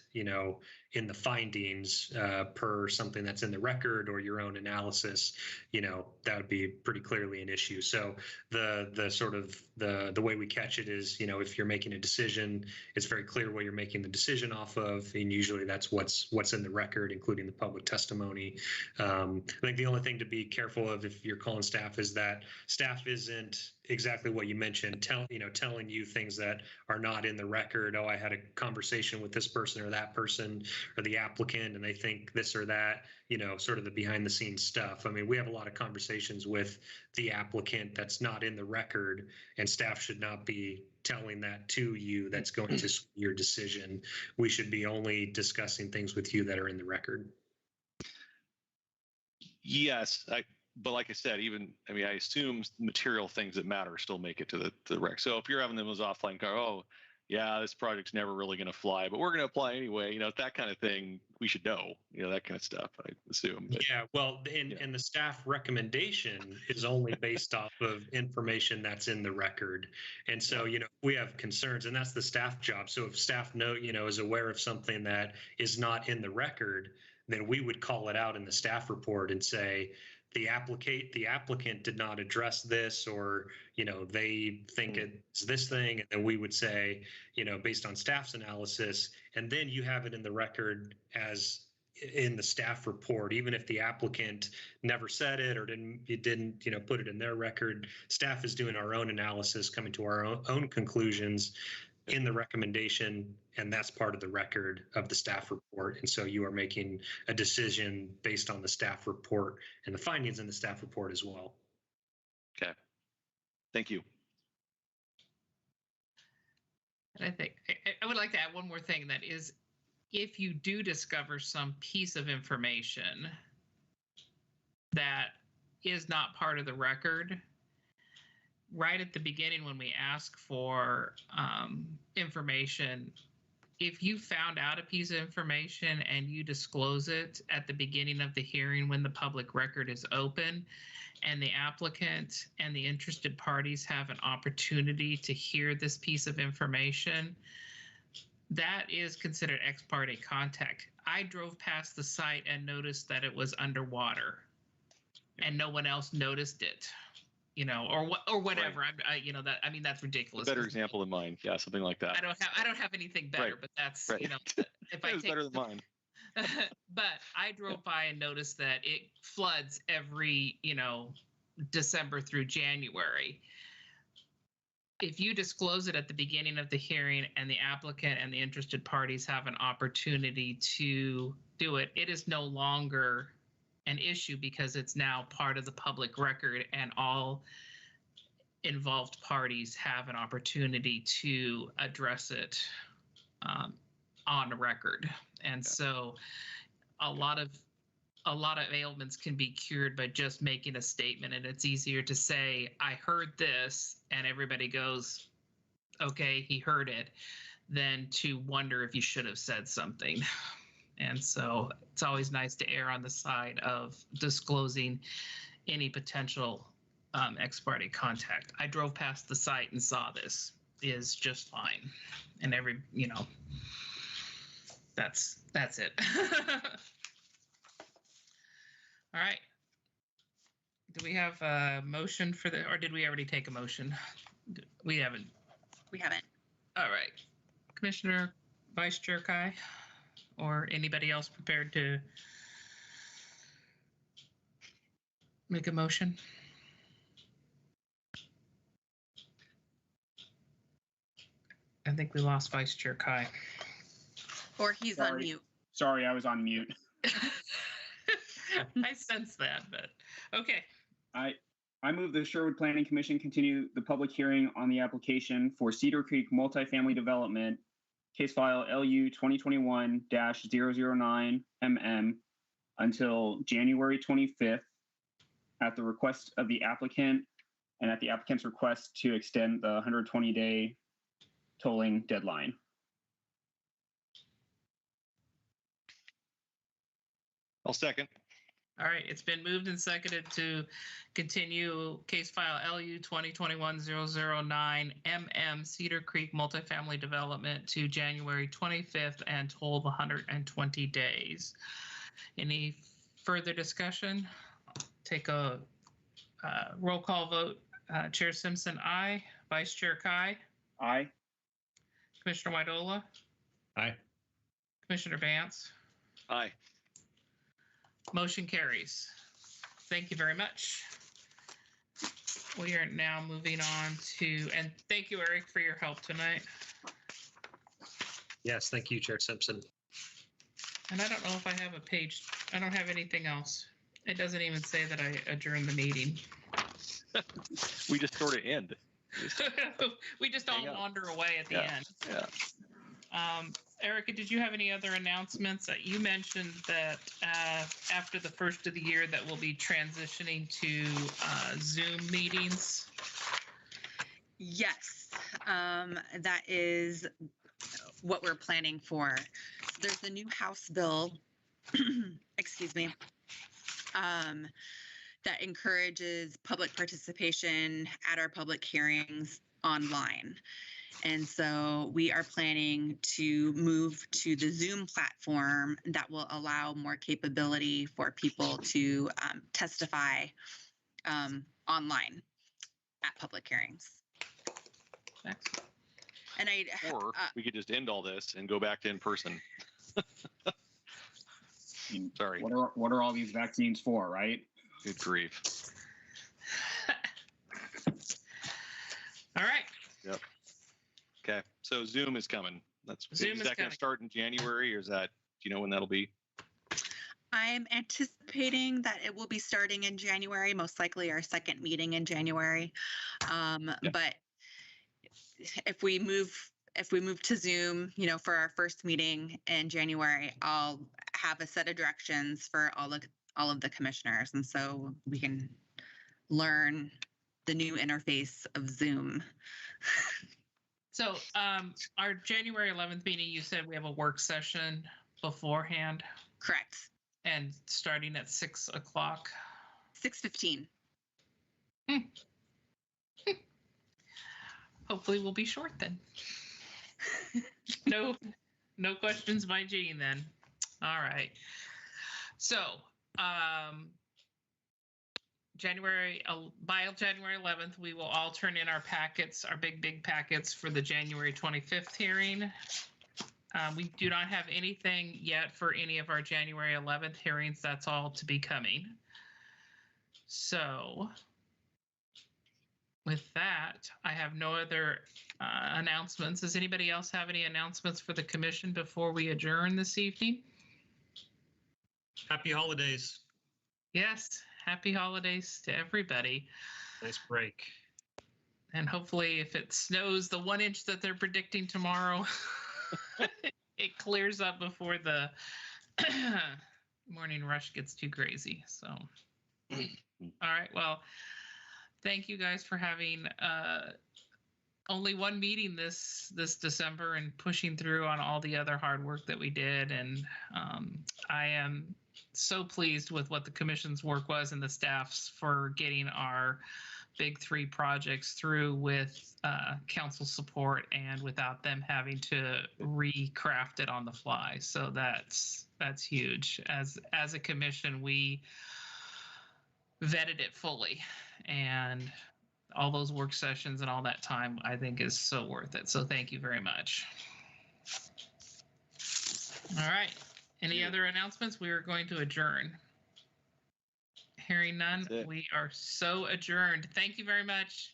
in the findings per something that's in the record or your own analysis, that would be pretty clearly an issue. So the sort of the way we catch it is, if you're making a decision, it's very clear what you're making the decision off of, and usually that's what's in the record, including the public testimony. I think the only thing to be careful of if you're calling staff is that staff isn't exactly what you mentioned, telling you things that are not in the record. Oh, I had a conversation with this person or that person or the applicant, and they think this or that, sort of the behind the scenes stuff. I mean, we have a lot of conversations with the applicant that's not in the record, and staff should not be telling that to you. That's going to sway your decision. We should be only discussing things with you that are in the record. Yes, but like I said, I assume material things that matter still make it to the rec. So if you're having them as offline car, oh, yeah, this project's never really going to fly, but we're going to apply anyway, that kind of thing, we should know, that kind of stuff, I assume. But, yeah, well, and the staff recommendation is only based off of information that's in the record. And so, we have concerns, and that's the staff job. So if staff is aware of something that is not in the record, then we would call it out in the staff report and say, the applicant did not address this, or they think it's this thing, and then we would say, based on staff's analysis, and then you have it in the record as in the staff report, even if the applicant never said it or didn't put it in their record. Staff is doing our own analysis, coming to our own conclusions in the recommendation, and that's part of the record of the staff report. And so you are making a decision based on the staff report and the findings in the staff report as well. Okay. Thank you. And I think I would like to add one more thing, that is, if you do discover some piece of information that is not part of the record, right at the beginning when we ask for information, if you found out a piece of information and you disclose it at the beginning of the hearing when the public record is open, and the applicant and the interested parties have an opportunity to hear this piece of information, that is considered ex parte contact. I drove past the site and noticed that it was underwater, and no one else noticed it. Or whatever. Right. That's ridiculous. A better example than mine. Yeah, something like that. I don't have anything better, right. But that's, right. If I take better than mine. But I drove by and noticed that it floods every, December through January. If you disclose it at the beginning of the hearing and the applicant and the interested parties have an opportunity to do it, it is no longer an issue, because it's now part of the public record, and all involved parties have an opportunity to address it on the record. And so a lot of ailments can be cured by just making a statement, and it's easier to say, I heard this, and everybody goes, okay, he heard it, than to wonder if you should have said something. And so it's always nice to err on the side of disclosing any potential ex parte contact. I drove past the site and saw this is just fine. And that's it. All right. Do we have a motion for or did we already take a motion? We haven't. We haven't. All right. Commissioner Vice Chair Kai, or anybody else prepared to make a motion? I think we lost Vice Chair Kai. Or he's on mute. Sorry, I was on mute. I sense that, but okay. I move the Sherwood Planning Commission continue the public hearing on the application for Cedar Creek Multifamily Development, case file LU 2021-009 MM, until January 25th, at the request of the applicant and at the applicant's request to extend the 120-day tolling deadline. I'll second. All right, it's been moved and seconded to continue case file LU 2021-009 MM Cedar Creek Multifamily Development to January 25th and toll the 120 days. Any further discussion? Take a roll call vote. Chair Simpson, aye. Vice Chair Kai. Aye. Commissioner Widola. Aye. Commissioner Vance. Aye. Motion carries. Thank you very much. We are now moving on to, and thank you, Eric, for your help tonight. Yes, thank you, Chair Simpson. And I don't know if I have a page. I don't have anything else. It doesn't even say that I adjourned the meeting. We just sort of end. We just all Hang out. wander away at the Yeah. end. Yeah. Erica, did you have any other announcements? You mentioned that after the first of the year that we'll be transitioning to Zoom meetings. Yes, that is what we're planning for. There's a new House bill, excuse me, that encourages public participation at our public hearings online. And so we are planning to move to the Zoom platform that will allow more capability for people to testify online at public hearings. Excellent. And Or we could just end all this and go back to in person. Sorry. What are all these vaccines for, right? Good grief. All right. Yep. Okay. So Zoom is coming. Zoom is is that going coming. to start in January, or is that, do you know when that'll be? I'm anticipating that it will be starting in January, most likely our second meeting in January. But if we move to Zoom, for our first meeting in January, I'll have a set of directions for all of the commissioners, and so we can learn the new interface of Zoom. So our January 11th meeting, you said we have a work session beforehand Correct. and starting at 6 o'clock. 6:15. Hopefully we'll be short then. No questions by Jean then. All right. So by January 11th, we will all turn in our packets, our big packets for the January 25th hearing. We do not have anything yet for any of our January 11th hearings. That's all to be coming. So with that, I have no other announcements. Does anybody else have any announcements for the commission before we adjourn this evening? Happy holidays. Yes, happy holidays to everybody. Nice break. And hopefully if it snows the 1 inch that they're predicting tomorrow, it clears up before the morning rush gets too crazy. So, all right, well, thank you guys for having only one meeting this December and pushing through on all the other hard work that we did. And I am so pleased with what the commission's work was and the staff's for getting our big 3 projects through with council support and without them having to recraft it on the fly. So that's huge. As a commission, we vetted it fully, and all those work sessions and all that time, I think, is so worth it. So thank you very much. All right. Any other announcements? We are going to adjourn. Hearing none, we are so adjourned. Thank you very much.